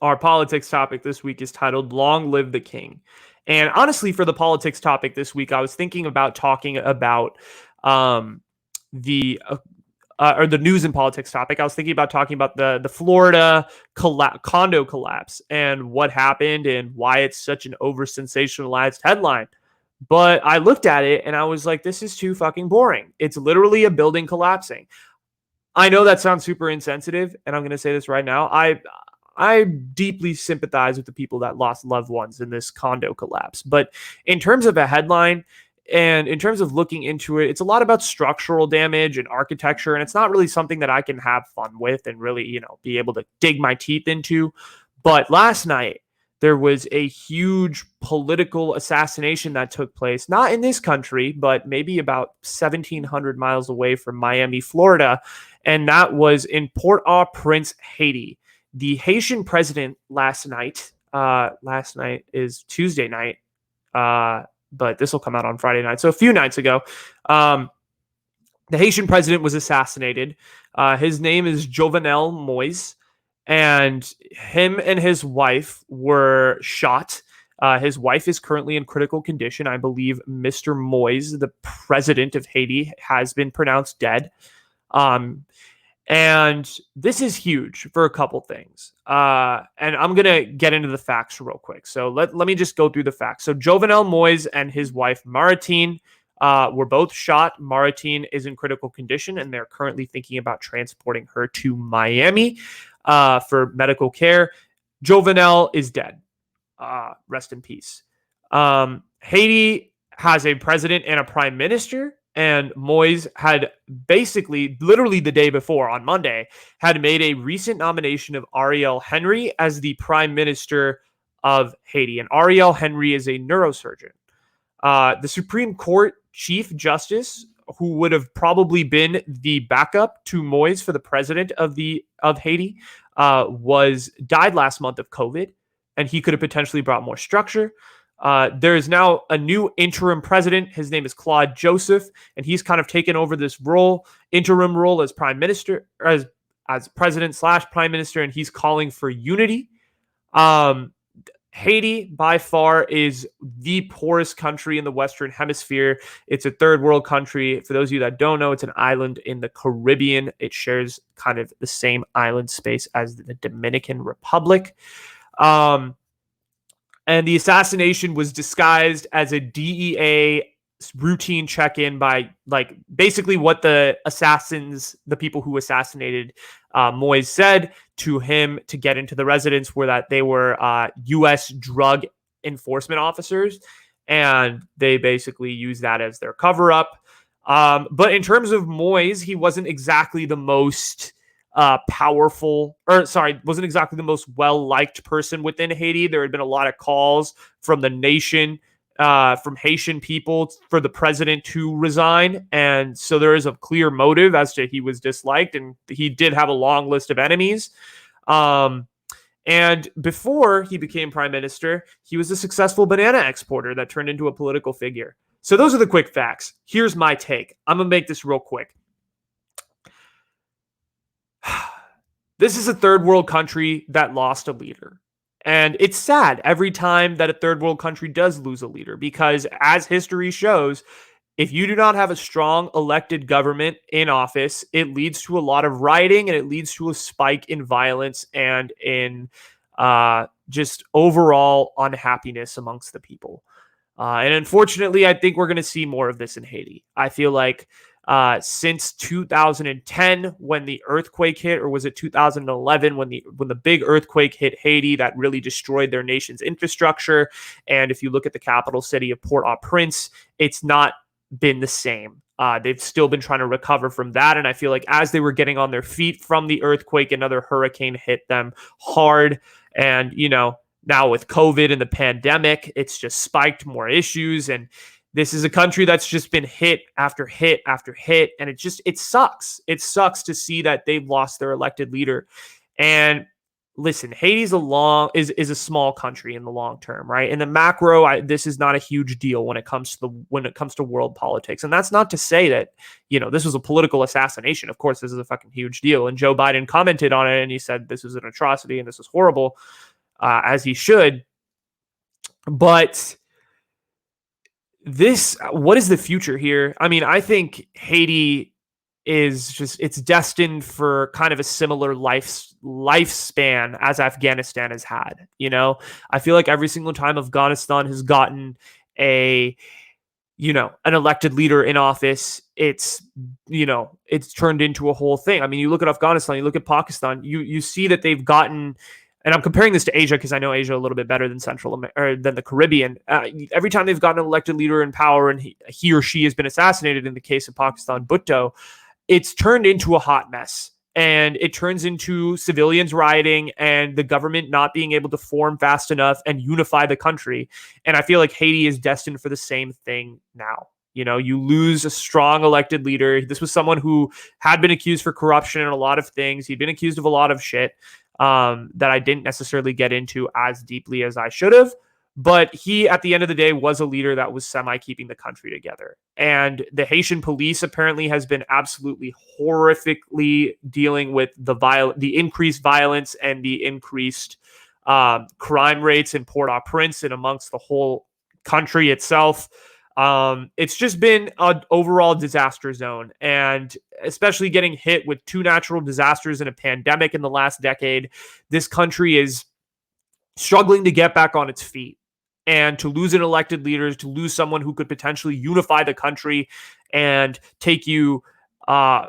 Our politics topic this week is titled Long Live the King. And honestly, for the politics topic this week, I was thinking about talking about the or the news and politics topic. I was thinking about talking about the Florida condo collapse and what happened and why it's such an over sensationalized headline. But I looked at it and I was like, this is too fucking boring. It's literally a building collapsing. I know that sounds super insensitive, and I'm going to say this right now. I deeply sympathize with the people that lost loved ones in this condo collapse. But in terms of a headline and in terms of looking into it, it's a lot about structural damage and architecture, and it's not really something that I can have fun with and really, be able to dig my teeth into. But last night, there was a huge political assassination that took place, not in this country, but maybe about 1,700 miles away from Miami, Florida. And that was in Port-au-Prince, Haiti. The Haitian president last night is Tuesday night, but this will come out on Friday night. So a few nights ago, the Haitian president was assassinated. His name is Jovenel Moise, and him and his wife were shot. His wife is currently in critical condition. I believe Mr. Moise, the president of Haiti, has been pronounced dead. And this is huge for a couple things. And I'm going to get into the facts real quick. So let me just go through the facts. So Jovenel Moise and his wife, Maritine, were both shot. Maritine is in critical condition, and they're currently thinking about transporting her to Miami for medical care. Jovenel is dead. Rest in peace. Haiti has a president and a prime minister. And Moise had basically, literally the day before, on Monday, had made a recent nomination of Ariel Henry as the prime minister of Haiti. And Ariel Henry is a neurosurgeon. The Supreme Court Chief Justice, who would have probably been the backup to Moise for the president of Haiti, died last month of COVID, and he could have potentially brought more structure. There is now a new interim president. His name is Claude Joseph, and he's kind of taken over this interim role as prime minister, as president / prime minister, and he's calling for unity. Haiti, by far, is the poorest country in the Western Hemisphere. It's a third world country. For those of you that don't know, it's an island in the Caribbean. It shares kind of the same island space as the Dominican Republic. And the assassination was disguised as a DEA routine check-in by, basically what the people who assassinated Moise said to him to get into the residence were that they were U.S. drug enforcement officers, and they basically used that as their cover-up. But in terms of Moise, he wasn't exactly the most wasn't exactly the most well-liked person within Haiti. There had been a lot of calls from the nation, from Haitian people, for the president to resign. And so there is a clear motive as to he was disliked, and he did have a long list of enemies. And before he became prime minister, he was a successful banana exporter that turned into a political figure. So those are the quick facts. Here's my take. I'm going to make this real quick. This is a third world country that lost a leader. And it's sad every time that a third world country does lose a leader, because as history shows, if you do not have a strong elected government in office, it leads to a lot of rioting, and it leads to a spike in violence and in just overall unhappiness amongst the people. And unfortunately, I think we're going to see more of this in Haiti. I feel like since 2010, when the earthquake hit, or was it 2011 when the big earthquake hit Haiti that really destroyed their nation's infrastructure? And if you look at the capital city of Port-au-Prince, it's not been the same. They've still been trying to recover from that. And I feel like as they were getting on their feet from the earthquake, another hurricane hit them hard. And, now with COVID and the pandemic, it's just spiked more issues. And this is a country that's just been hit after hit after hit. And it sucks. It sucks to see that they've lost their elected leader. And listen, Haiti's is a small country in the long term, right? In the macro, this is not a huge deal when it comes to world politics. And that's not to say that, this was a political assassination. Of course, this is a fucking huge deal. And Joe Biden commented on it, and he said this is an atrocity and this is horrible. as he should. But what is the future here? I mean, I think Haiti it's destined for kind of a similar lifespan as Afghanistan has had. I feel like every single time Afghanistan has gotten an elected leader in office, it's turned into a whole thing. I mean, you look at Afghanistan, you look at Pakistan, you see that they've gotten, and I'm comparing this to Asia because I know Asia a little bit better than than the Caribbean. Every time they've gotten an elected leader in power and he or she has been assassinated, in the case of Pakistan, Bhutto, it's turned into a hot mess. And it turns into civilians rioting and the government not being able to form fast enough and unify the country. And I feel like Haiti is destined for the same thing now. You lose a strong elected leader. This was someone who had been accused for corruption and a lot of things. He'd been accused of a lot of shit that I didn't necessarily get into as deeply as I should have. But he, at the end of the day, was a leader that was keeping the country together. And the Haitian police apparently has been absolutely horrifically dealing with the increased violence and the increased crime rates in Port-au-Prince and amongst the whole country itself. It's just been an overall disaster zone. And especially getting hit with 2 natural disasters and a pandemic in the last decade, this country is struggling to get back on its feet. And to lose an elected leader, to lose someone who could potentially unify the country and take you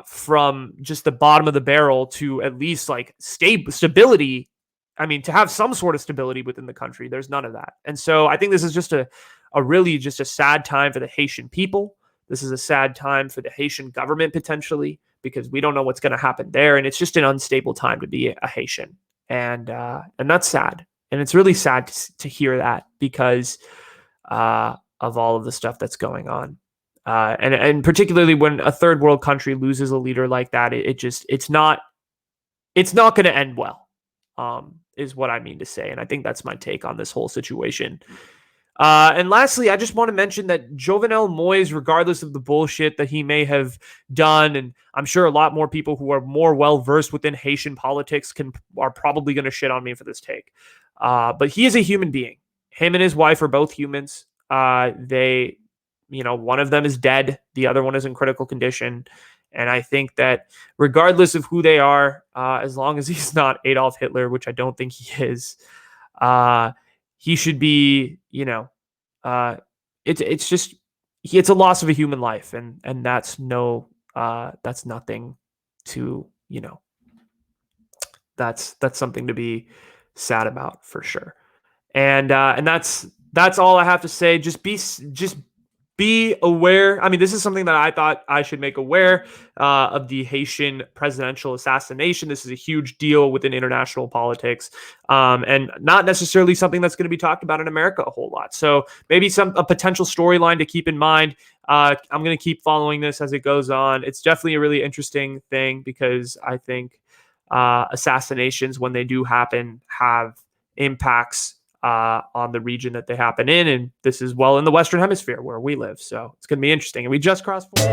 from just the bottom of the barrel to at least like stability. I mean, to have some sort of stability within the country, there's none of that. And so I think this is just a really just a sad time for the Haitian people. This is a sad time for the Haitian government potentially, because we don't know what's going to happen there. And it's just an unstable time to be a Haitian. And that's sad. And it's really sad to hear that because of all of the stuff that's going on. And particularly when a third world country loses a leader like that, it's not going to end well, is what I mean to say. And I think that's my take on this whole situation. And lastly, I just want to mention that Jovenel Moise, regardless of the bullshit that he may have done, and I'm sure a lot more people who are more well-versed within Haitian politics are probably going to shit on me for this take. But he is a human being. Him and his wife are both humans. One of them is dead. The other one is in critical condition. And I think that regardless of who they are, as long as he's not Adolf Hitler, which I don't think he is, he should be, it's a loss of a human life. And that's that's nothing to, that's something to be sad about for sure. And that's all I have to say. Just be aware. I mean, this is something that I thought I should make aware of the Haitian presidential assassination. This is a huge deal within international politics, and not necessarily something that's going to be talked about in America a whole lot. So maybe a potential storyline to keep in mind. I'm going to keep following this as it goes on. It's definitely a really interesting thing because I think assassinations, when they do happen, have impacts on the region that they happen in. And this is in the Western Hemisphere where we live. So it's going to be interesting. And we just crossed 40.